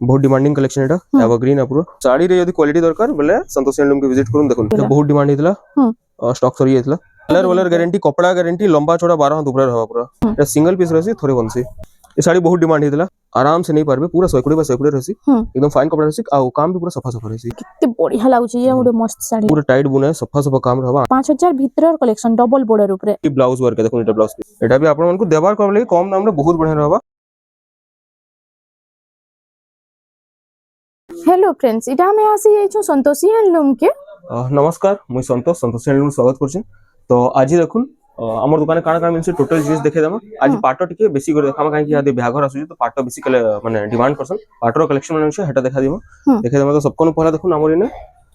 बहुत demanding collection एटा evergreen अप्रो sari रे यदि क्वालिटी दरकार बोले संतोष हैंडलूम के विजिट करून देखुन बहुत डिमांड हितला स्टॉक सरी हितला कलर वलर गारंटी कपड़ा गारंटी लंबा चौड़ा 12 हाथ ऊपर रहबा पूरा एटा सिंगल पीस रहसी थोड़े बनसी ये साड़ी बहुत डिमांड हितला आराम से नहीं पारबे पूरा 100 रहसी एकदम फाइन कपड़ा रहसी आ काम भी पूरा सफा सफा रहसी कितने बढ़िया लागुची ये गुडे मस्त साड़ी पूरा टाइट बुने सफा सफा काम रहबा 5000 भीतर कलेक्शन डबल बॉर्डर ऊपर ई ब्लाउज वर्क देखुन एटा ब्लाउज पीस एटा भी आपन मन को देबार कर ले कम दाम रे बहुत बढ़िया रहबा। हेलो फ्रेंड्स इटा हमें आसी जाइछु संतोषी हैंडलूम के नमस्कार मुई संतोष हैंडलूम स्वागत करछन। तो आज देखुन हमर दुकान काना काना मिलसे टोटल जिनिस देखे देमा आज पाटो टिके बेसी कर देखामा काहे कि यादे ब्याघर आसु तो पाटो बेसी माने डिमांड करसन पाटो कलेक्शन माने छै हेटा देखा दिमा तो सबको पहला देखुन हमर इने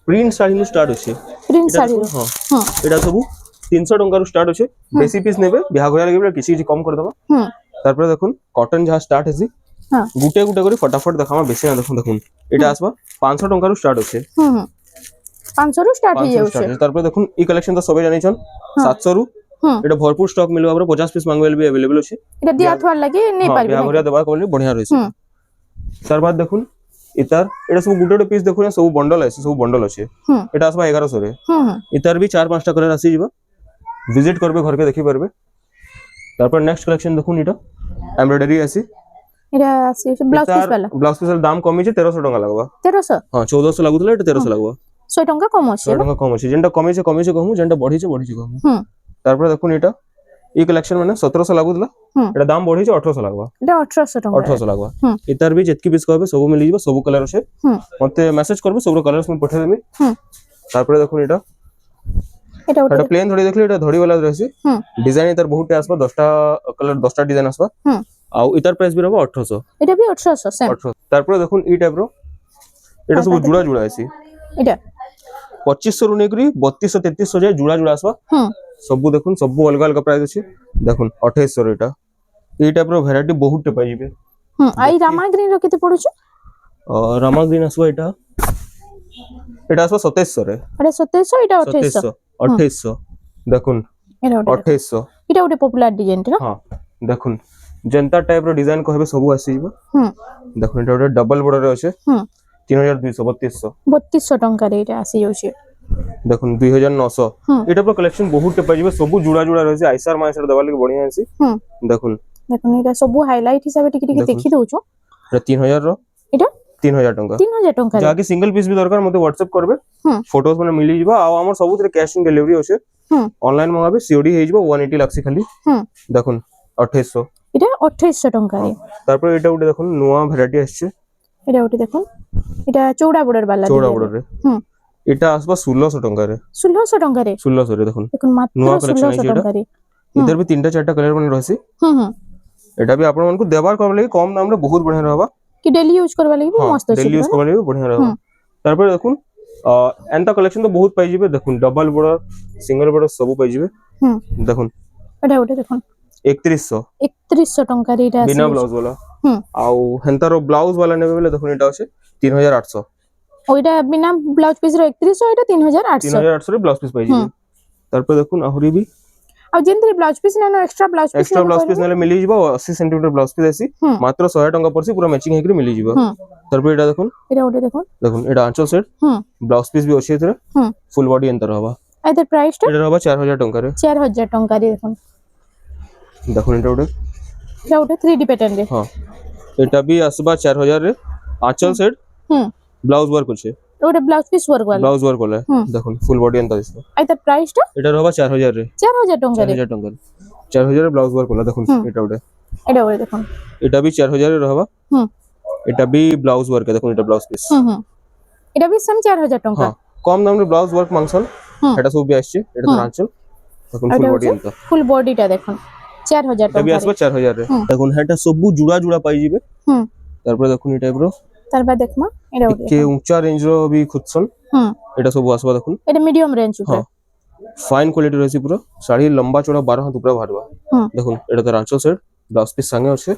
प्रिंट साड़ी नु स्टार्ट होछे प्रिंट साड़ी हां एटा सब 300 टंका रो स्टार्ट होछे बेसी पीस नेबे ब्याघर लागे किछि कम कर देबा तारपर देखुन कॉटन जहा स्टार्ट हेसी गुटे गुटे करी फटाफट देखामा बेसी ना देखुन एटा आसबा 500 टंका रो स्टार्ट होछे 500 रो स्टार्ट हो जाउछे तारपर देखुन ई कलेक्शन तो सबे जानि छन 700 रो एटा भरपूर स्टॉक मिलबा पर 50 पीस मांगवेल भी अवेलेबल अछि एटा दिया थवार लागि नै पारबे ब्याघर देबा कोली बढ़िया रहइसे तार बाद देखुन इतार एटा सब गुटे गुटे पीस देखुन सब बंडल है सब बंडल अछि एटा आसबा 1100 रे इतार भी 4-5 टा कलर आसी जिबा विजिट करबे घर के देखि परबे। तारपर नेक्स्ट कलेक्शन देखुन इटा एम्ब्रॉयडरी आसी एटा आसी ब्लाउज पीस वाला दाम कमी छै 1300 टका लागबा 1300 हां 1400 लागुतला एटा 1300 लागबा 100 टका कम अछि 100 टका कम अछि जेंटा कमी छै कहमु जेंटा बढ़ी छै कहमु। तारपर देखुन एटा ई कलेक्शन माने 1700 लागुतला एटा दाम बढ़ी छै 1800 लागबा एटा 1800 टका 1800 लागबा इतार भी जेतकी पीस कहबे सब मिली जिवो सब कलर छै मते मेसेज करबे सब कलर्स में पठा देबे। तारपर देखुन एटा एटा प्लेन धड़ी देखले एटा धड़ी वाला रहसी डिजाइन इतार बहुत आसबा 10टा कलर 10टा डिजाइन आसबा आ इतार प्राइस भी रहबा 1800 एटा भी 1800 सेम 1800। तारपर देखुन ई टाइप रो एटा सब जुड़ा जुड़ा आसी एटा 2500 रु नेकरी 3200 3300 जाय जुड़ा जुड़ा आसबा सब देखुन सब अलग अलग प्राइस अछि देखुन 2800 रो एटा ई टाइप रो वैरायटी बहुत टे पाइ जिबे आई रामा ग्रीन रो केते पड़ु छ रामा ग्रीन आसबा एटा आसबा 2700 रे अरे 2700 एटा 2800 2800 देखुन एटा 2800 एटा उटे पॉपुलर डिजाइन रे हां देखुन जनता टाइप रो डिजाइन कहबे सब आसी जिबा देखुन एटा उटे डबल बॉर्डर रे अछि 3200 3200 टंका रे एटा आसी जाउछे देखुन 2900 एटा पर कलेक्शन बहुत टे पाइ जिबे सब जुड़ा जुड़ा रहै आइसर माइसर दबा लागि बढ़िया आसी देखुन एटा सब हाइलाइट हिसाब टिके टिके देखि दउ छ एटा 3000 रो एटा 3000 टंका जाके सिंगल पीस भी दरकार मते व्हाट्सएप करबे फोटोस माने मिली जिबा आ हमर सबुत रे कैश ऑन डिलीवरी होछे ऑनलाइन मंगाबे सीओडी हे जिबा 180 लाख से खाली देखुन 2800 एटा 2800 टंका रे तारपर एटा उटे देखुन नोआ वैरायटी आछे एटा उटे देखुन एटा चौड़ा बॉर्डर वाला चौड़ा बॉर्डर रे एटा आसबा 1600 टंका रे 1600 टंका रे 1600 रे देखुन मात्र 1600 टंका रे इधर भी 3टा 4टा कलर बन रहसी एटा भी आपन मन को देबार कर ले कम दाम रे बहुत बढ़िया रहबा कि डेली यूज करबा लागि भी मस्त छै डेली यूज करबा लागि बढ़िया रहबा। तारपर देखुन एंता कलेक्शन तो बहुत पाइ जिबे देखुन डबल बॉर्डर सिंगल बॉर्डर सब पाइ जिबे देखुन एटा उटे देखुन 3100 टंका रे एटा बिना ब्लाउज वाला आउ हेंतारो ब्लाउज वाला नेबे बेले देखुन एटा আছে 3800 ओइटा बिना ब्लाउज पीस रो 3100 एटा 3800 रे ब्लाउज पीस पाइ जिबे। तारपर देखुन आहुरी भी आ जेंतरी ब्लाउज पीस नानो एक्स्ट्रा ब्लाउज पीस नेले मिली जिबा 80 सेंटीमीटर ब्लाउज पीस आसी मात्र 100 टंका परसी पूरा मैचिंग हेकरी मिली जिबा। तारपर एटा देखुन एटा उटे देखुन एटा आंचल सेट ब्लाउज पीस भी अछि एतरे फुल बॉडी एंतर रहबा एतर प्राइस टा एटा रहबा 4000 टंका रे 4000 टंका रे देखुन एटा उटे 3D पैटर्न रे हां एटा भी आसबा 4000 रे आंचल सेट ब्लाउज वर्क अछि ओटा ब्लाउज पीस वर्क वाला देखुन फुल बॉडी एंतर दिसबा एतर प्राइस टा एटा रहबा 4000 रे 4000 टंका रे 4000 ब्लाउज वर्क वाला देखुन एटा उटे देखुन एटा भी 4000 रे रहबा एटा भी ब्लाउज वर्क है देखुन एटा ब्लाउज पीस एटा भी सम 4000 टंका कम दाम रे ब्लाउज वर्क मांगसन एटा सब भी आछे एटा आंचल देखुन फुल बॉडी एंतर फुल बॉडी टा देखुन 4000 टंका एटा भी आसबा 4000 रे देखुन एटा सब जुड़ा जुड़ा पाइ जिबे तारपर देखुन ई टाइप रो तारबा देखमा एटा उटे के ऊंचा रेंज रो भी खुदसन एटा सब आसबा देखुन एटा मीडियम रेंज ऊपर फाइन क्वालिटी रहसी पूरा साड़ी लंबा चौड़ा 12 हाथ ऊपर बाहरबा देखुन एटा तो आंचल सेट ब्लाउज पीस संगे अछि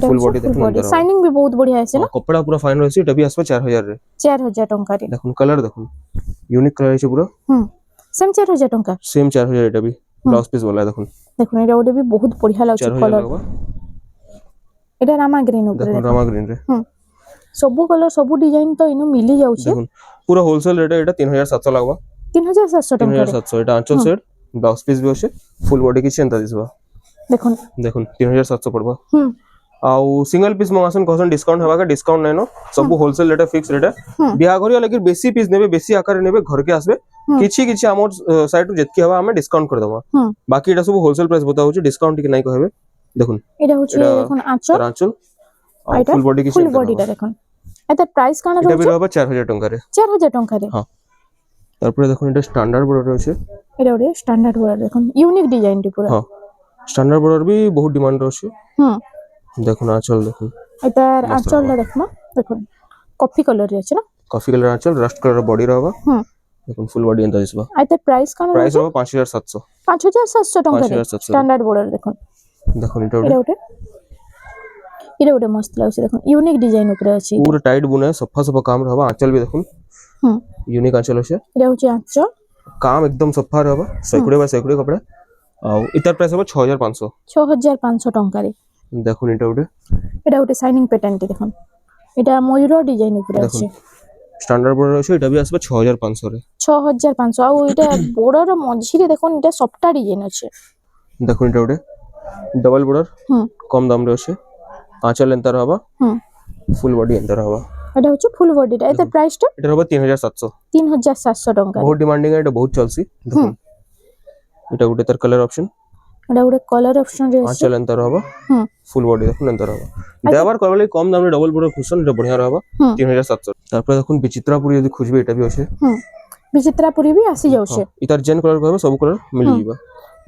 फुल बॉडी देखुन शाइनिंग भी बहुत बढ़िया है ना कपड़ा पूरा फाइन रहसी एटा भी आसबा 4000 रे 4000 टंका रे देखुन कलर देखुन यूनिक कलर छै पूरा सेम 4000 टंका सेम 4000 एटा भी ब्लाउज पीस वाला देखुन एटा उटे भी बहुत बढ़िया लागछ कलर एटा रामा ग्रीन ऊपर देखुन रामा ग्रीन रे ସବୁ କଲର ସବୁ ଡିଜାଇନ ତ ଇନୁ ମିଲି ଯାଉଛି দেখুন পুরো হোলসেল রেটে এটা 3700 লাগবা 3700 ଟଙ୍କାରେ 3700 এটা আঁচল সেট ব্লাউজ পিস বি আছে ফুল বডি কিছু এন্তা দিসবা দেখুন দেখুন 3700 পড়বা হুম ଆଉ ସିଙ୍ଗଲ ପିସ୍ ମଗାସନ୍ କସନ୍ ଡିସକାଉଣ୍ଟ ହେବାକେ ଡିସକାଉଣ୍ଟ ନାଇନ ସବୁ ହୋଲସେଲ ରେଟ୍ ଫିକ୍ସ ରେଟ୍ ବିହାଘରିଆ ଲାଗି ବେଶୀ ପିସ୍ ନେବେ ବେଶୀ ଆକାରରେ ନେବେ ଘରକେ ଆସିବେ କିଛି କିଛି ଆମର ସାଇଡ୍ ରୁ ଯେତିକି ହେବା ଆମେ ଡିସକାଉଣ୍ଟ କରିଦେବା ବାକି ଏଟା ସବୁ ହୋଲସେଲ ପ୍ରାଇସ୍ ବତା ହଉଛି ଡିସକାଉଣ୍ଟ ଟିକେ ନାଇଁ କହିବେ দেখুন এটা হচ্ছে দেখুন আঁচল আঁচল আর এটা ফুল বডি কিছু ফুল বডিটা দেখুন এটা প্রাইস কানা এটা বি রয়েছে হবা 4000 টঙ্কারে 4000 টঙ্কারে হ্যাঁ তারপরে দেখুন এটা স্ট্যান্ডার্ড বর্ডার রয়েছে এটা ওরে স্ট্যান্ডার্ড বর্ডার দেখুন ইউনিক ডিজাইনটি পুরো হ্যাঁ স্ট্যান্ডার্ড বর্ডার বি বহুত ডিমান্ড রয়েছে হুম দেখুন আঁচল দেখুন এটার আঁচলটা দেখুন দেখুন কফি কালার আছে না কফি কালার আঁচল রাস্ট কালার বডি রহবা হুম দেখুন ফুল বডি এন্তা দিসবা এটার প্রাইস কানা প্রাইস রয়েছে হবা 5700 5700 টঙ্কারে 5700 স্ট্যান্ডার্ড বর্ডার দেখুন দেখুন এটা এটা ওটা মস্ত লাগুছে দেখুন ইউনিক ডিজাইন উপরে আছে पूरा टाइट बुने सफा सफा काम रहबा आंचल भी देखुन হুম यूनिक आंचल আছে এটা হচ্ছে আঁচল काम एकदम सफा रहबा सैकड़े बाय सैकड़े कपड़ा आ इतार प्राइस হবা 6500 6500 টঙ্কারে দেখুন এটা ওটা এটা ওটা শাইনিং প্যাটার্নটি দেখুন এটা ময়ূর ডিজাইন উপরে দেখুন আছে স্ট্যান্ডার্ড বর্ডার আছে এটা भी আসবে 6500 রে 6500 ଆଉ এটা বর্ডার মঝিরে দেখুন এটা সফটা ডিজাইন আছে দেখুন এটা ওটা ডবল বর্ডার হুম কম দাম রে আছে আঁচল এন্তা रहबा হুম ফুল বডি এন্তা रहबा এটা হচ্ছে ফুল বডিটা এটার প্রাইসটা এটা হবে 3700 3700 টঙ্কা বহুত ডিমান্ডিং এটা বহুত চলছি দেখুন এটা ওটা তার কালার অপশন এটা ওটা কালার অপশন রয়েছে আঁচল এন্তা रहबा হুম ফুল বডি দেখুন এন্তা रहबा দেবার করলে কম দামে ডবল বর্ডার খুশন এটা বঢ়িয়া रहबा হুম 3700 তারপরে দেখুন বিচিত্রাপুরি যদি খুঁজবে এটা भी আছে হুম বিচিত্রাপুরি ବି আসি যাଉଛି ইতার জেন কলর कहबे सब कलर मिल जीवा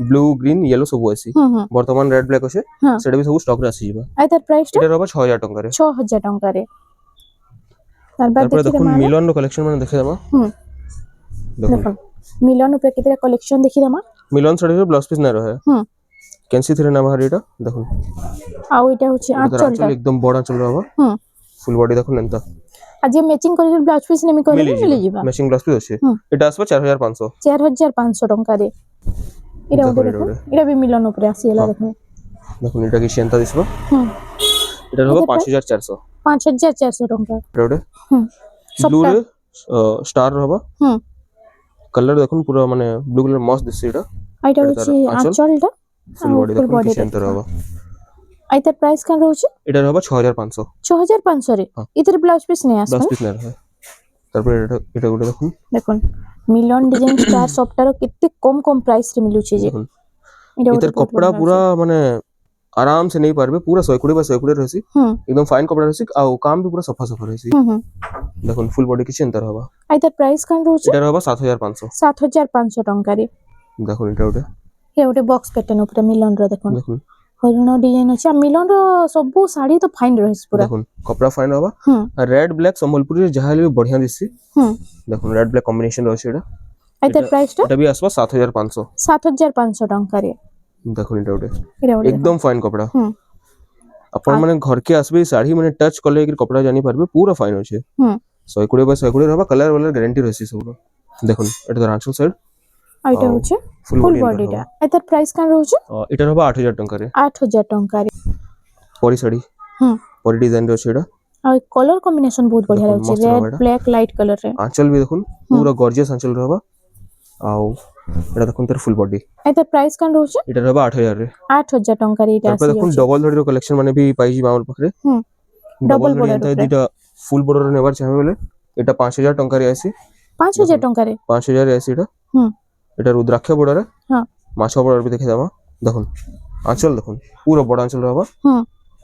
ब्लू ग्रीन येलो सब आसी হুম হুম বর্তমান রেড ব্ল্যাক আছে হ্যাঁ সেটা भी सब স্টক রে আসি जीवा এটার প্রাইসটা এটা হবে 6000 টাকারে 6000 টঙ্কারে তারপর তারপরে দেখি দেখুন মিলন র কালেকশন মানে দেখে দেবা হুম দেখুন দেখুন মিলন উপরে কেতেটা কালেকশন দেখি দেমা মিলন শাড়ি ব্লাউজ পিস না রহে হুম ক্যান্সি থ্রি না বাহার এটা দেখুন আর এটা হচ্ছে এটা আঁচলটা আঁচল একদম বড় আঁচল রহবা হুম ফুল বডি দেখুন এন্তা আর যে ম্যাচিং করে ব্লাউজ পিস নেমি করে মিলি ଯିବା ম্যাচিং ব্লাউজ পিস আছে হুম। এটা আসবে 4500 4500 টঙ্কারে এটা দেখুন, ওটা এটা দেখুন ওটা। এটা ବି মিলন উপরে আসিলা দেখুন দেখুন এটা কি সেন্তা দিছবা হুম এটা হবে এটা 5400 5400 টঙ্কা এটা ওটা হুম ব্লু সবটা রে স্টার রহবা হুম কালার দেখুন পুরো মানে ব্লু কালার মস্ত দিছে এটা আর এটা এটা হচ্ছে তার আঁচল। আঁচলটা ফুল ଆଉ বডি full দেখুন body কি সেন্তা দেখুন। রহবা আর এটার প্রাইস কেন রয়েছে এটা হবে 6500 6500 রে হ্যাঁ। এটার ব্লাউজ পিস নেই ব্লাউজ আসবে পিস না রহে তারপরে এটা এটা গুলো দেখুন দেখুন মিলন ডিজাইন স্টার সফটার কেতে কম কম প্রাইস রে মিলুছে যে দেখুন এটা इधर कपड़ा पूरा माने आराम से नहीं पारबे पूरा 100 बाय 100 रहसी হুম एकदम फाइन कपड़ा रहसी आ काम भी पूरा सफा सफा रहसी হুম হুম देखुन फुल बॉडी किछ एंतर हबा আর এটার প্রাইস কেন রয়েছে এটার হবা 7500 7500 টঙ্কারে দেখুন এটা ওটা ଏ ଗୋଟେ ବକ୍ସ ପ୍ୟାଟର୍ନ ଉପରେ ମିଲନର ଦେଖୁন দেখুন ହରିଣ ଡିଜାଇନ ଅଛି ଆଉ ମିଲନର ସବୁ ଶାଢୀ ତ ଫାଇନ ରହିଛି ପୁରା দেখুন कपड़ा फाइन हबा ହୁଁ रेड ब्लैक संबलपुरी जहां भी बढ़िया दिससी ହୁଁ देखुन रेड ब्लैक कॉम्बिनेशन रहसी एटा ଆଉ ଏଟାର ପ୍ରାଇସଟା এটা भी आसबा 7500 7500 ଟଙ୍କାରେ দেখুন এটা ওটা ଏଇଟା ଗୋଟେ एकदम फाइन कपड़ा ହୁଁ अपन माने घर के आसबे साड़ी माने टच कले कि कपड़ा जानी पारबे पूरा फाइन होचे ହୁଁ 100 बाय 100 रहबा कलर वाला गारंटी रहसी सब देखुन এটা তো রাঞ্চল সাইড ଆଉ ଏଇଟା ହଉଛି ফুল ফুল বডি ବଡିଟା ଏଟାର ପ୍ରାଇସ କାଣ ରହୁଛି এটার হবা 8000 টাকারে 8000 ଟଙ୍କାରେ পরি শাড়ি ହୁଁ পরি ডিজাইন রয়েছে এটা ଆଉ କଲର କମ୍ବିନେସନ ବହୁତ ବଢିଆ ଦେଖୁନ, ଲାଗୁଛି ମସ୍ତ ରେଡ୍ ଲାଗୁଛି। ବ୍ଲାକ୍ ଲାଇଟ୍ କଲରରେ आंचल भी देखुन पूरा गॉर्जियस आंचल रहबा आउ এটা দেখুন তার ফুল বডি ଏଟାର ପ୍ରାଇସ କାଣ ରହୁଛି এটা रहबा 8000 রে 8000 ଟଙ୍କାରେ ଏଇଟା তারপর দেখুন ଆସିଯାଉଛି ডবল ধড়ির কালেকশন মানে भी পাইজি আমার পাখরে ହୁଁ ডবল Double ধড়ি border এন্তা উপরে। দুইটা ফুল বর্ডর নেবার চাইবে বলে এটা 5000 টাকারে আসি 5000 ଟଙ୍କାରେ 5000 আসি এটা ହୁଁ এটা রুদ্রাক্ষ বর্ডরে ହଁ মাছ বর্ডর भी দেখে দেবা দেখুন आंचल দেখুন পুরো বড় आंचल रहबा ହୁଁ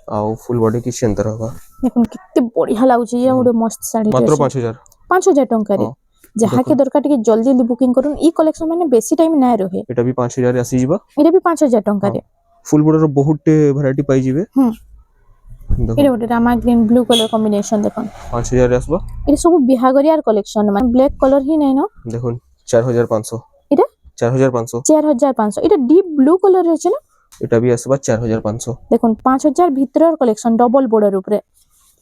आउ फुल बॉडी की सेंटर रहबा ଦେଖୁନ କେତେ ବଢିଆ ଲାଗୁଛି ଇଏ ଗୋଟେ ମସ୍ତ ଶାଢୀ मात्र 5000 5000 ଟଙ୍କାରେ ହଁ। ଯାହାକେ ଦରକାର ଟିକେ ଜଲ୍ଦି ଜଲ୍ଦି ବୁକିଂ କରୁନ୍ ଇ କଲେକ୍ସନ ମାନେ ବେଶୀ ଟାଇମ ନାଇଁ ରହେ এটা भी 5000 আসি ଯିବା ଏଇଟା ବି 5000 ଟଙ୍କାରେ ফুল বর্ডর বহুত ভ্যারাইটি পাই ଯିবে ହୁଁ দেখুন ଏଇଟା ଗୋଟେ ରାମା ଗ୍ରୀନ ବ୍ଲୁ କଲର କମ୍ବିନେସନ ଦେଖୁন 5000 আসবা এটা ସବୁ ବିହାଘରିଆର କଲେକ୍ସନ ମାନେ ବ୍ଲାକ୍ କଲର ହିଁ ନାଇଁ ন দেখুন 4500 এটা 4500 4500 এটা ডিপ ব্লু কলর আছে না এটা भी আসবা 4500 দেখুন 5000 ভিতরের কলেকশন ডবল বর্ডার উপরে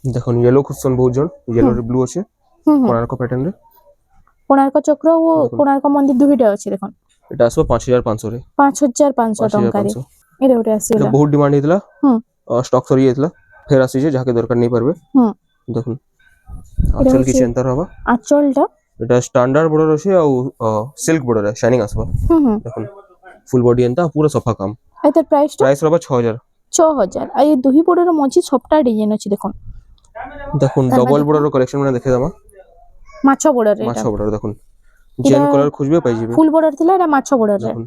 দেখুন ইয়েলো খুঁজছেন বহুত জন ইয়েলো রে ব্লু আছে হুম হুম কোণার্ক প্যাটার্ন রে কোণার্ক চক্র ও কোণার্ক মন্দির দুইটা আছে দেখুন এটা আসবা 5500 রে 5500 ଟଙ୍କାରେ 5500 এটা ଗୋଟେ এটা ଆସିଲା ବହୁତ ডিমান্ড ହେଇଥିଲା ହୁଁ স্টক ସରି ଯାଇଥିଲା ଫେର ଆସିଛି ଯାହାକେ ଦରକାର ନେଇ ପାরবে ହୁଁ দেখুন आंचल की चिंता रहबा आंचलटा এটা স্ট্যান্ডার্ড বর্ডার আছে আর সিল্ক বর্ডার আছে শাইনিং আসবা দেখুন ফুল বডি এন্তা পুরো সফা কাম এটার প্রাইসটা প্রাইস रहबा 6000 6000 আর এই দুহি বর্ডার মঝি সবটা ডিজাইন আছে দেখুন দেখুন ডবল বর্ডার কালেকশন মানে দেখে দামা মাছ বর্ডার মাছ এটা বর্ডার দেখুন জেন কালার খুঁজবে পাই যাবে ফুল বর্ডার ଥିଲା এটা মাছ বর্ডার দেখুন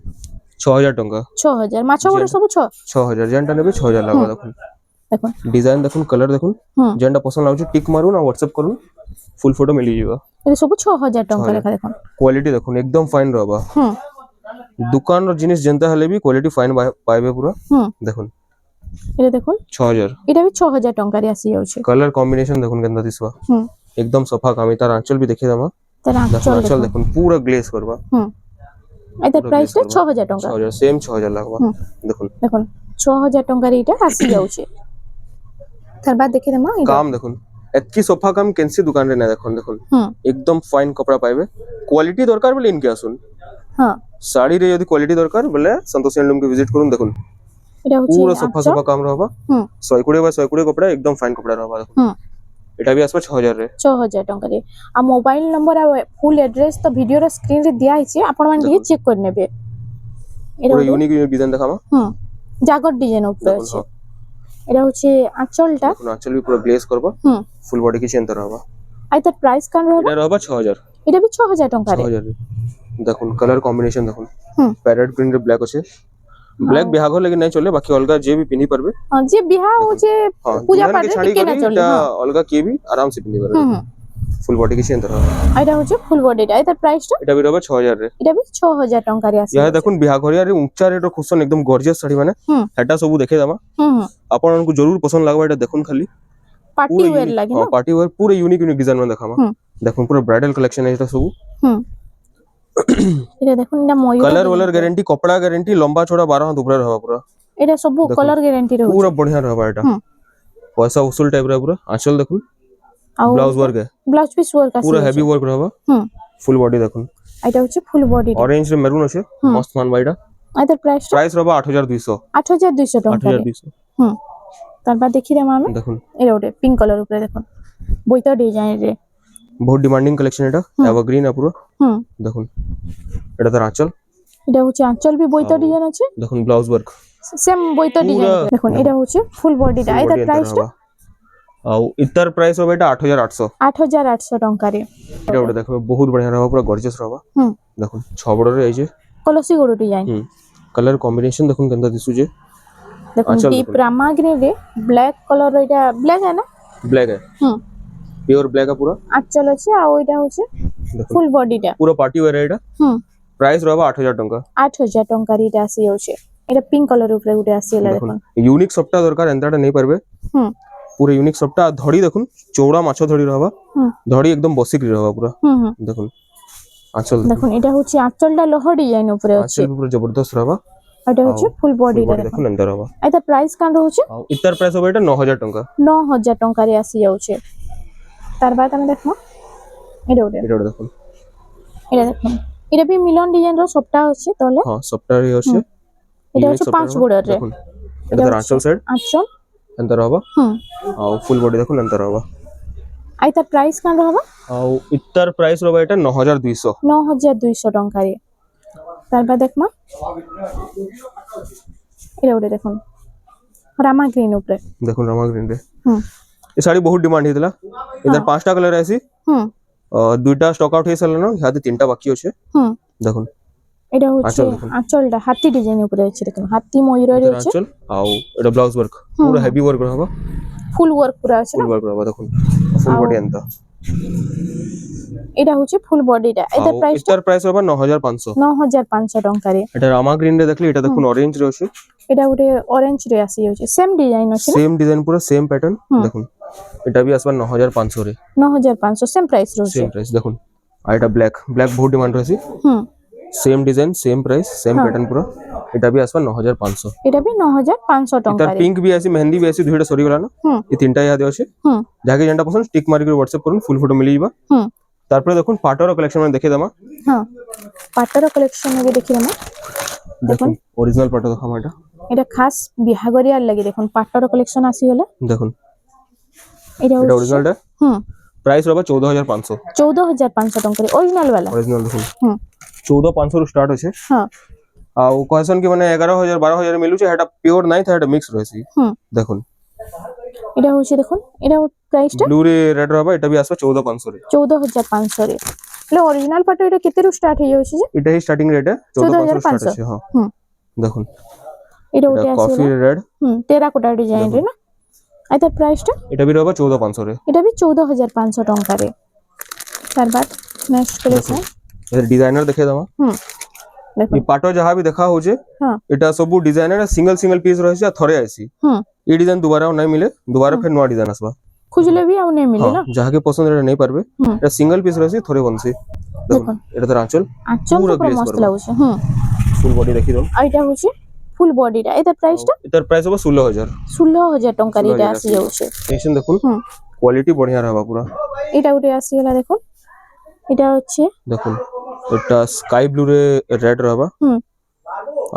6000 টাকা 6000 মাছ বর্ডার ସବୁ 6000 জেনটা নেবে 6000 লাগবে দেখুন দেখুন ডিজাইন দেখুন কালার দেখুন যেটা পছন্দ লাগুছে টিক মারুন আর হোয়াটসঅ্যাপ করুন ফুল ফটো মিলি যাবে এটা ସବୁ 6000 ଟଙ୍କା লেখা দেখুন क्वालिटी দেখুন একদম ফাইন रहबा দোকানর জিনিস যেনতা হলে বি क्वालिटी ফাইন পাইবে পুরো দেখুন এটা দেখুন 6000 এটা ବି 6000 ଟଙ୍କାରେ ଆସି ଯାଉଛି कलर कॉम्बिनेशन देखुन केंदा दिसबा एकदम सफा कामी तार आंचल भी देखि दमा ତାର आंचल देखुन पूरा ग्लेज करबा ଏଟା ପ୍ରାଇସଟା 6000 ଟଙ୍କା 6000 सेम 6000 लागबा देखुन দেখুন 6000 ଟଙ୍କାରେ ଏଇଟା ଆସି ଯାଉଛି ତାର ବାଦ ଦେଖି ଦେମା काम देखुन एतकी सोफा काम केनसी दुकान रे ना देखुन देखुन एकदम फाइन कपड़ा पाइबे क्वालिटी दरकार बोले इनके आसुन हां साड़ी रे यदि क्वालिटी दरकार बोले संतोष हैंडलूम के विजिट करूं देखुन এটা হচ্ছে पूरा सोफा सोफा काम रहबा 120 बाय 120 कपड़ा एकदम फाइन कपड़ा रहबा देखुन एटा भी आसबा 6000 रे 6000 ଟଙ୍କାରେ आ मोबाइल नंबर आ फुल एड्रेस तो वीडियो रो स्क्रीन रे दिया हिचे आपण मान ଟିକେ चेक कर नेबे पूरा यूनिक यूनिक डिजाइन देखामा जागर डिजाइन ऊपर আছে এটা হচ্ছে আঁচলটা দেখুন আঁচল भी पूरा ग्लेज करबा ফুল বডি কি চেনতা रहबा আই তার প্রাইস কান रहबा এটা रहबा 6000 এটা भी 6000 ଟଙ୍କାରେ 6000 দেখুন কালার কম্বিনেশন দেখুন প্যারেট প্রিন্ট রে ব্ল্যাক আছে ব্ল্যাক বিহাগো লাগি নাই চলে বাকি অলগা যে भी পিনি পারবে যে বিহা হচ্ছে পূজা পাঠ রে টিকে না চলে অলগা কে भी आराम से পিনি পারবে ফুল বডি কি চেনতা रहबा এটা হচ্ছে ফুল বডিটা এটার প্রাইসটা এটা भी रहबा 6000 রে এটা भी 6000 ଟଙ୍କାରେ আসে ইয়া দেখুন বিহাঘরিয়া রে উচ্চা রেট খুসন একদম গর্জিয়াস শাড়ি মানে এটা সবু দেখে দামা आपनको जरूर पसंद लागबा এটা দেখুন খালি पार्टी वेयर लागी ना पार्टी वेयर पूरे यूनिक यूनिक डिजाइन में देखामा देखुन पूरा ब्राइडल कलेक्शन है এটা সবু এটা দেখুন এটা ময়ূর कलर वलर गारंटी कपड़ा गारंटी लंबा चौड़ा 12 हाथ ऊपर रहबा पूरा এটা सब कलर गारंटी रहू पूरा बढ़िया रहबा এটা पैसा वसूल टाइप रे पूरा आंचल देखुन ब्लाउज वर्क है ब्लाउज पीस वर्क আছে पूरा हेवी वर्क रहबा ফুল বডি দেখুন এটা হচ্ছে ফুল বডি ऑरेंज रे মেরুন আছে মস্ত মান বাইটা এটার প্রাইস প্রাইস रहबा 8200 8200 টাকা 8200 তারপর দেখি দেম আমি দেখুন এটা ওটা পিঙ্ক কালার উপরে দেখুন বইটা ডিজাইন রে बहुत डिमांडिंग कलेक्शन এটা এভারগ্রিন পুরো দেখুন এটা তার আঁচল এটা হচ্ছে আঁচল भी বইটা ডিজাইন আছে দেখুন ব্লাউজ ওয়ার্ক সেম বইটা ডিজাইন দেখুন এটা হচ্ছে ফুল বডিটা এটার প্রাইসটা ଆଉ ଇତାର ପ୍ରାଇସ୍ ରହିବ ଏଟା 8800 8800 ଟଙ୍କାରେ এটা ওটা দেখো ବହୁତ ବଢିଆ ରହିବ ପୁରା ଗର୍ଜିୟସ୍ ରହିବ ଦେଖୁন 6 ବଡରେ ଆଇছে କଲସି ଗୋଡ डिजाइन कलर कॉम्बिनेशन देखुन केंदा दिसुजे देखुन डीप रामा ग्रीन रे ब्लैक कलर एटा ब्लैक है ना ब्लैक है प्योर ब्लैक है पूरा आंचल আছে আর ওইটা হচ্ছে ফুল বডিটা पूरा पार्टी वेयर है এটা प्राइस रहबा 8000 टंका 8000 टंका रे এটা আসি যাচ্ছে এটা পিঙ্ক কালার উপরে গুটে আসিলা দেখুন यूनिक सप्टा दरकार एंताटा नहीं पारबे पूरा यूनिक सप्टा धड़ी देखुन चौड़ा माछो धड़ी रहबा धड़ी एकदम बसिक रहबा पूरा देखुन आंचल দেখুন এটা হচ্ছে আঁচলটা লোহ ডিজাইন উপরে আছে आंचल पूरा जबरदस्त रहबा এটা হচ্ছে ফুল বডিটা দেখুন এন্টার रहबा এটা প্রাইস কান রହୁছে ইতার প্রাইস হবে এটা 9000 টাকা 9000 টাকা রে আসি যাচ্ছে তার বাদ আমি দেখো এটা দেখুন এটা দেখুন এটা भी মিলন ডিজাইন র সবটা আছে তাহলে হ্যাঁ সবটা ই আছে এটা হচ্ছে 5 বর্ডার রে দেখুন এটা তার আঁচল সাইড আঁচল এন্টার रहबा আর ফুল বডি দেখুন এন্টার रहबा আই তার প্রাইস কান रहबा আর ইতার প্রাইস रहबा এটা 9200 9200 টাকা রে তার বাদ দেখমা এটা দেখুন রামা গ্রিন উপরে দেখুন রামা গ্রিন রে ये साड़ी बहुत डिमांड हेतला इधर 5टा कलर आसी দুইটা স্টক আউট হয়ে সারলো না হাতে তিনটা বাকি আছে দেখুন এটা হচ্ছে আঁচলটা হাতি ডিজাইন উপরে আছে দেখুন হাতি ময়ূরের আছে আঁচল আর এটা ব্লাউজ ওয়ার্ক পুরো হেভি ওয়ার্ক হবে ফুল ওয়ার্ক পুরো আছে ফুল ওয়ার্ক হবে দেখুন ফুল বডি আনতা এটা হচ্ছে ফুল বডিটা এটা প্রাইস হবে 9500 9500 টাকা রে এটা রামা গ্রিন রে দেখলি এটা দেখুন অরেঞ্জ রে আছে এটা ওরে অরেঞ্জ রে আসি আছে সেম ডিজাইন আছে সেম ডিজাইন পুরো সেম প্যাটার্ন দেখুন এটা भी আসবে 9500 রে 9500 সেম প্রাইস রয়েছে সেম প্রাইস দেখুন আর এটা ব্ল্যাক বহুত ডিমান্ড আছে same design same price same pattern पूरा এটা भी আসবে 9500 এটা भी 9500 টাকা তার পিঙ্ক भी আছে মেহেंदी भी আছে দুইটা সরি গলা না এই তিনটা ইয়াদে আছে যাকে যেটা পছন্দ স্টিক মারি করে WhatsApp করুন ফুল ফটো মিলি যাবা তারপরে দেখুন পাটর কালেকশন মানে দেখে দামা হ্যাঁ পাটর কালেকশন এবে দেখি দামা দেখুন অরিজিনাল পাটর দেখামা এটা খাস বিহাগরিয়ার লাগি দেখুন পাটর কালেকশন আসি গলা দেখুন এটা অরিজিনালটা ପ୍ରାଇସ୍ ରହିବ 14500 14500 ଟଙ୍କାରେ ଓରିଜିନାଲ ବାଲା ଅରିଜିନାଲ ଦେଖୁନ ହୁଁ 14500 ରୁ ଷ୍ଟାର୍ଟ ଅଛି ହଁ ଆଉ कहसन कि माने 11000 12000 मिलुचे हेटा प्योर नाही था हेटा मिक्स रहसी ହୁଁ देखुन এটা হচ্ছে দেখুন এটা প্রাইসটা ब्लू रे रेड रहबा एटा भी आसबा 14500 रे 14500 রে એટલે ઓરિજિনাল પાટો এটা কেতেରୁ স্টার্ট হই যাଉଛି যে एटा ही स्टार्टिंग रेट है 14500 स्टार्ट 14500 अछि हां হুম देखुन এটা ওটা एटा আছে कॉफी रेड টেরাকোটা ডিজাইন রে না আর তার প্রাইসটা एटा भी रहबा 14500 रे এটা भी 14500 ଟଙ୍କାରେ তার বাদ নেক্সট কলেকশন ए डिजाइनर देखे दमा দেখুন ये पाटो जहां भी देखा होजे हां एटा सबु डिजाइनर सिंगल सिंगल पीस रहसी आ थरे आसी ये डिजाइन दोबारा नहीं मिले दोबारा फिर नया डिजाइन आसबा খুঁজলে भी ଆଉ नहीं मिले ना जहां के पसंद रे नहीं पारबे एटा सिंगल पीस रहसी थरे बनसी देखो एटा तो आंचल আঁচল पूरा পুরো glaze মস্ত करबा। লাগুছে फुल बॉडी देखि दो আর এটা হচ্ছে ফুল বডিটা এটার প্রাইসটা एटार प्राइस होबा 16000 16000 ଟଙ୍କାରେ এটা আসি যাচ্ছে टेंशन देखुन হুম क्वालिटी बढ़िया रहबा पूरा এটা উঠে আসিগলা দেখুন এটা হচ্ছে देखुन एटा स्काई ब्लू रे रेड रहबा হুম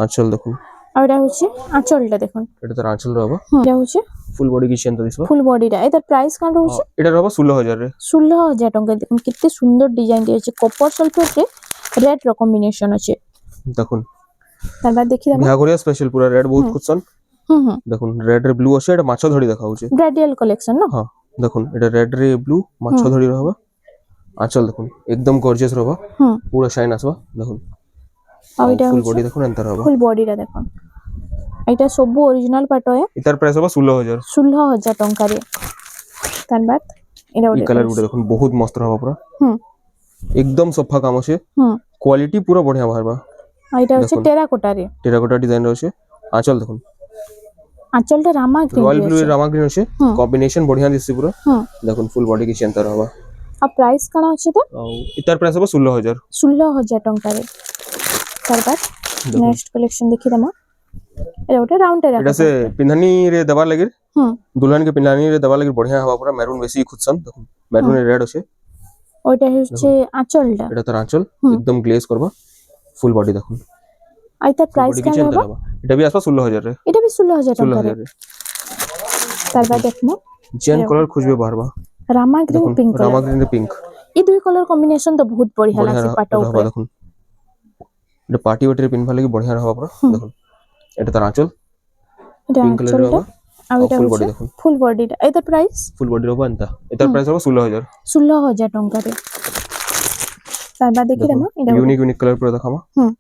आंचल देखुन আর এটা হচ্ছে আঁচলটা দেখুন एटा तो आंचल रहबा এটা হচ্ছে फुल बॉडी की चेन तो दिसबा ফুল বডিটা এটার প্রাইস কান রହୁଛି एटा रहबा 16000 रे 16000 ଟଙ୍କା দেখুন কেতে সুন্দর ডিজাইন দিয়েছে কপার সলফেটে রেড র কম্বিনেশন আছে देखुन তারপর দেখি দাম बिहागोरिया स्पेशल पूरा रेड बहुत खुदसन হুম देखुन रेड रे ब्लू আছে এটা মাছ ধরি দেখা হচ্ছে ব্রাইডাল কালেকশন না हां देखुन এটা रेड रे ब्लू माछ धरी रहबा आंचल देखुन एकदम गॉर्जियस रहबा হুম पूरा शाइन आसबा देखुन আর এটা फुल হচ্ছে बॉडी देखुन अंतर रहबा ফুল বডিটা দেখুন এটা সবু অরিজিনাল পাটো इतार प्राइस होबा 16000 16000 ଟଙ୍କାରେ তারপর এটা ई ওটা कलर गुटे देखुन बहुत मस्त रहबा पूरा হুম एकदम सफा काम আছে হুম क्वालिटी पूरा बढ़िया बाहरबा আর এটা হচ্ছে টেরাকোটারে टेराकोटा डिजाइन আছে आंचल देखुन আঁচলটা রামা रॉयल গ্রিন ब्लू रामा ग्रीन আছে হুম। कॉम्बिनेशन बढ़िया दिसছে पूरा হুম देखुन फुल बॉडी की चेंता रहबा আর প্রাইস কাণ আছে তো ଆଉ इतार प्राइस होबा 16000 16000 ଟଙ୍କାରେ তারপর নেক্সট কালেকশন দেখি দাম এটা ওটা রাউন্ড एटा টেরাকোটা से पिन्हनी रे दबा लगिर হুম दुल्हन के पिन्हनी रे दबा लगिर बढ़िया हवा पूरा मैरून बेसी खुदसन देखुन मैरून रेड আছে ওইটা হচ্ছে আঁচলটা এটা তার আঁচল হুম। একদম গ্লেজ করবা ফুল বডি দেখুন আর তার প্রাইস বডি কি কাণ চিন্তা হবে হবা এটা भी আসবা 16000 রে এটা भी 16000 ଟଙ୍କାରେ 16000 রে তারপর দেখো जेन कलर खोजबे बाहरबा রামা গ্রিন দেখুন পিঙ্ক रामा कलर ग्रीन रे पिंक এই দুই কলর কম্বিনেশন তো বহুত বঢ়িয়া बढ़िया লাগছে পাটা रहबा উপরে देखुन এটা পার্টি ওয়াটারে পিনবা লাগি बढ़िया रहबा पूरा देखुन এটা তার আঁচল এটা পিঙ্ক কালার আঁচলটা रहबा আর এটা ফুল বডি হচ্ছে দেখুন ফুল বডিটা এটার প্রাইস ফুল বডি रहबा এন্তা এটার প্রাইস হবে 16000 16000 ଟଙ୍କାରେ তারপর দেখি দাম এটা यूनिक यूनिक कलर पूरा দেখামা হুম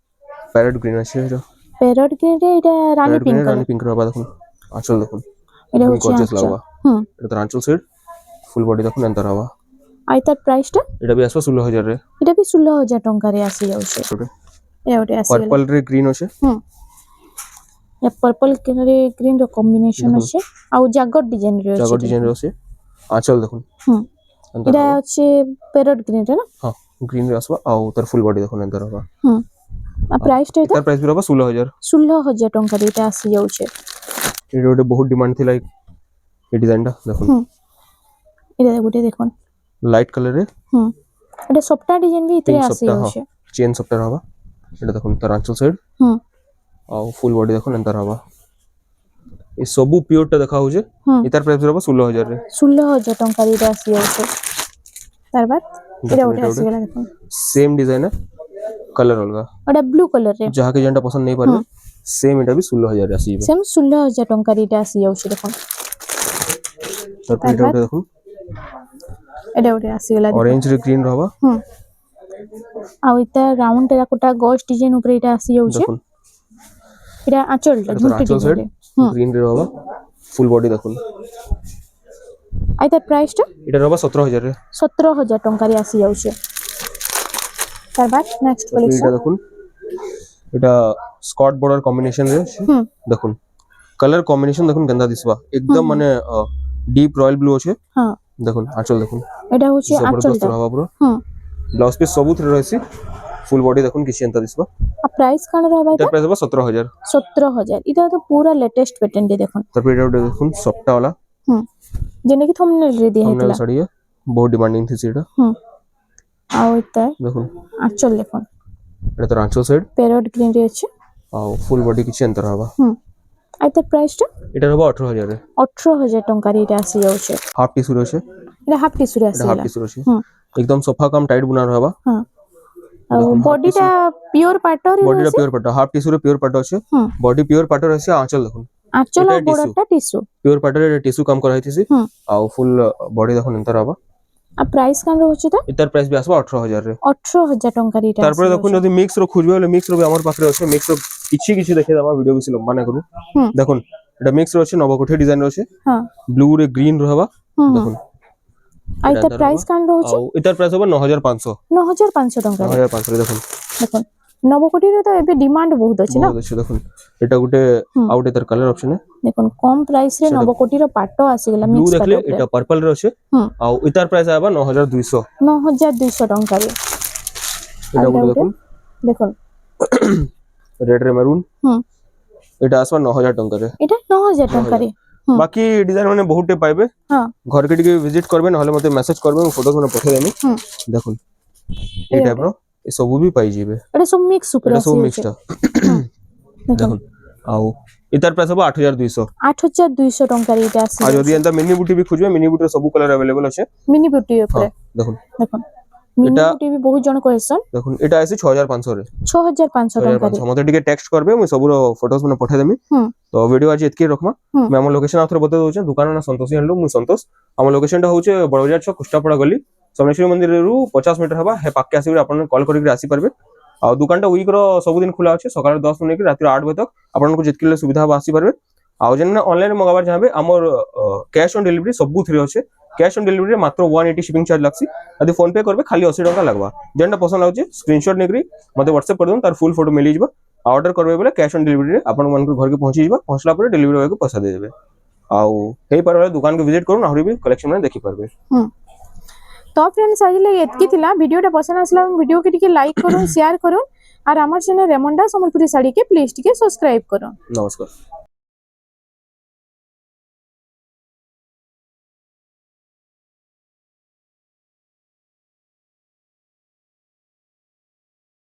প্যারট গ্রিন আছে এটা প্যারট গ্রিন রে এটা রানী প্যারট পিঙ্ক গ্রিন কলর রানী পিঙ্ক रहबा দেখুন আঁচল দেখুন এটা एकदम হচ্ছে गॉर्जियस আঁচল লাগবা হুম এটা তার আঁচল সাইড ফুল বডি দেখুন এন্তা रहबा আর তার প্রাইসটা এটা भी আসবা 16000 রে এটা ବି 16000 ଟଙ୍କାରେ ଆସି ଯାଉଛି छोटे এটা ওটা আসি पर्पल रे ग्रीन আছে হুম ଏ पर्पल रे ग्रीन ର কম্বিনেশন আছে ଆଉ জাগর ডিজাইন রে জাগর আছে ডিজাইন রে আছে আঁচল দেখুন হুম এন্তা এটা হচ্ছে প্যারট গ্রিন রে না हां ग्रीन रे আসবা ଆଉ তার ফুল বডি দেখুন এন্তা रहबा হুম আর প্রাইসটা এটা তার প্রাইস भी रहबा 16000 16000 ଟଙ୍କାରେ এটা ଆସି ଯାଉଛି এটা ওটা বহুত ডিমান্ড থিলা এই ডিজাইনটা দেখুন হুম এটা গোটে দেখুন লাইট কালার রে হুম এটা সবটা ডিজাইন ବି ଏଥିରେ Pink ଆସି সবটা, ଯାଉଛି চেন সবটা रहबा এটা দেখুন তার আঁচল সাইড হুম ଆଉ ফুল বডি দেখুন এন্তা रहबा ଏ ସବୁ ପିଓରଟା ଦେଖା ହଉଛି হুম ଏତାର ପ୍ରାଇସ୍ ରହିବ 16000 ରେ 16000 ଟଙ୍କାରେ এটা ଆସି ଯାଉଛି ତାରବାଦ এটা দেখুন, ଗୋଟେ এটা ଆସିଗଲା ଦେଖୁন सेम डिजाइन कलर अलगा এটা ব্লু কଲର ରେ जहाँ के जेनटा पसंद नहीं पारबे सेम एटा भी 16000 रे आसीबो ସେମ୍ 16000 ଟଙ୍କାରେ এটা ଆସି ଯାଉଛି ଦେଖୁन तारपर एटा उठे देखुन এটা ଗୋଟେ ଆସିଗଲା ଦେଖୁন ऑरेंज रे ग्रीन रहबा ହୁଁ ଆଉ ଏଟା ରାଉଣ୍ଡ টেরাকোটা গজ ডিজাইন উপরে এটা আসি যাଉଛି देखुन এটা আঁচলটা एटा ঝুটি आंचल साइड ডিজাইন ग्रीन रे रहबा फुल बॉडी देखुन আর তার প্রাইসটা एटा रहबा 17000 रे 17000 ଟଙ୍କାରେ আসি যাଉଛି তারবাদ নেক্সট तारपर কালেকশন एटा देखुन एटा स्कॉट बॉर्डर कॉम्बिनेशन रे হুম देखुन कलर कॉम्बिनेशन देखुन गंदा दिसबा एकदम माने डीप रॉयल ब्लू আছে হ্যাঁ देखुन आंचल देखुन এটা হচ্ছে जबरदस्त আঁচলটা रहबा पूरा হুম ब्लाउज पीस सबुत रहसी फुल बॉडी देखुन किसी एंता दिसबा আর প্রাইস কাণ रहबा एटा प्राइस रहबा 17000 17000 এটা তো পুরা লেটেস্ট প্যাটার্ন রে দেখুন तारपर एटा उठे देखुन सप्टा वाला হুম যেনে কি থম্বনেল রে দিয়া थंबनेल হেতলা साड़ी है बहुत डिमांडिंग थी सीटा হুম ଆଉ এটা देखुन আঁচল দেখুন एटा तो आंचल साइड প্যারট গ্রিন রে আছে आ फुल बॉडी किसी एंता रहबा হুম আর তার প্রাইসটা एटा रहबा 18000 रे 18000 ଟଙ୍କାରେ এটা আসি যাଉଛି हाफ टी सुरो আছে এটা হাফ টিস্যু রে এটা হাফ আসিলা টিস্যু ଅଛି ହୁଁ एकदम सफा कम टाइट बुना रहबा ହଁ ଆଉ ବଡିଟା ପିଓର ପାଟରେ बॉडी रा ଅଛି प्योर पाट हाफ टिश्यू रे प्योर पाट ଅଛି ହୁଁ बॉडी प्योर पाट रहसी आंचल देखुन ଆଞ୍ଚଳ ଏଟା tissue। ଗୋଡଟା টিস্যୁ प्योर पाट रे टिश्यू कम कराई थिसी ହୁଁ ଆଉ फुल बॉडी देखुन इंतर हबा आ प्राइस कान रहउची त इतर प्राइस भी आसबा 18000 रे 18000 टंका रीटा तारपर देखुन जदी मिक्स रो खोजबे बोले मिक्स रो भी हमर पाखरे अछि मिक्स रो किछि देखि दमा वीडियो बिसी लंबा ना करू ହୁଁ देखुन एटा मिक्स रो अछि नवकोठी डिजाइन रो अछि हां ब्लू रे ग्रीन रहबा ହୁଁ देखुन आ इता प्राइस कान रहउची ଆଉ इतर प्राइस हबा 9500 9500 टंका रे 9500 रे देखुन देखो नवकोटी रे तो एबे डिमांड बहुत अछि ना बहुत अच्छे देखुन एटा गुटे ହୁଁ आउट इतर कलर ऑप्शन है देखो कम प्राइस रे ସେଟା नवकोटी रो पाटो आसी गेला ब्लू मिक्स देखले पाटो एटा पर्पल रे अछि ହୁଁ ଆଉ इतर प्राइस आबा 9200 9200 टंका रे एटा गुटे देखुन देखो रेड रे मैरून हुँ एटा आसबा 9000 टंका रे এটা 9000 टंका रे हुँ बाकी डिजाइन माने बहुत टे पाइबे हां घर के टिके विजिट करबे नहले मते मेसेज करबे फोटो माने पठे देमी हुँ देखुन ए टाइप रो ए सब भी पाई जेबे এটা সব মিক্স উপরে एटा सब আসি मिक्स टा দেখো देखुन आउ इतर प्राइस हबा 8200 8200 टंका रे এটা আসি आ जदी एंता मिनी बूटी भी खोजबे मिनी बूटी रे सब कलर अवेलेबल अछि मिनी ब्यूटी हां উপরে देखुन দেখো मिनी এটা- ब्यूटी भी बहुत जन कहसन देखुन एटा आसी 6500 रे 6500 टंका रे 6500 मते टिके टेक्स्ट करबे मु सब रो फोटोस माने पठे देमी हुँ तो वीडियो आज एतकी रखमा हुँ मैं हम लोकेशन आथरे बता दोचे दुकान ना संतोषी हैंडलूम मु संतोष हम लोकेशन टा होचे बड़बाजार छ कुष्टापड़ा गली सोमेश्वरी मंदिर रु 50 मीटर हबा हे पाके आसी आपन कॉल करिक आसी परबे आ दुकान टा वीक रो सब दिन खुला अछि सकाळ 10 बजे रात 8 बजे तक आपन को जितकिले सुविधा हबा आसी परबे आ जेन ऑनलाइन मंगाबार चाहबे हमर कैश ऑन डिलीवरी सब थ्री अछि कैश ऑन डिलीवरी रे मात्र 180 शिपिंग चार्ज लागसी यदि फोन पे करबे खाली 80 टका लागबा जेनटा पसंद आउची स्क्रीनशॉट नेकरी मते व्हाट्सएप कर दन तार फुल फोटो मिली जिबा ऑर्डर करबे बोले कैश ऑन डिलीवरी रे आपन मन को घर के पहुंची जिबा पहुंचला पर डिलीवरी बॉय को पैसा दे देबे आउ हे पर दुकान को विजिट करू आहुरी भी कलेक्शन में देखि परबे हुँ तो फ्रेंड्स आज लगे एतकी थिला वीडियोटा पसंद आसला वीडियो के टिके लाइक करूँ शेयर करूँ और हमार चैनल रेमंडा संबलपुरी साड़ी के प्लीज टिके सब्सक्राइब करूँ नमस्कार।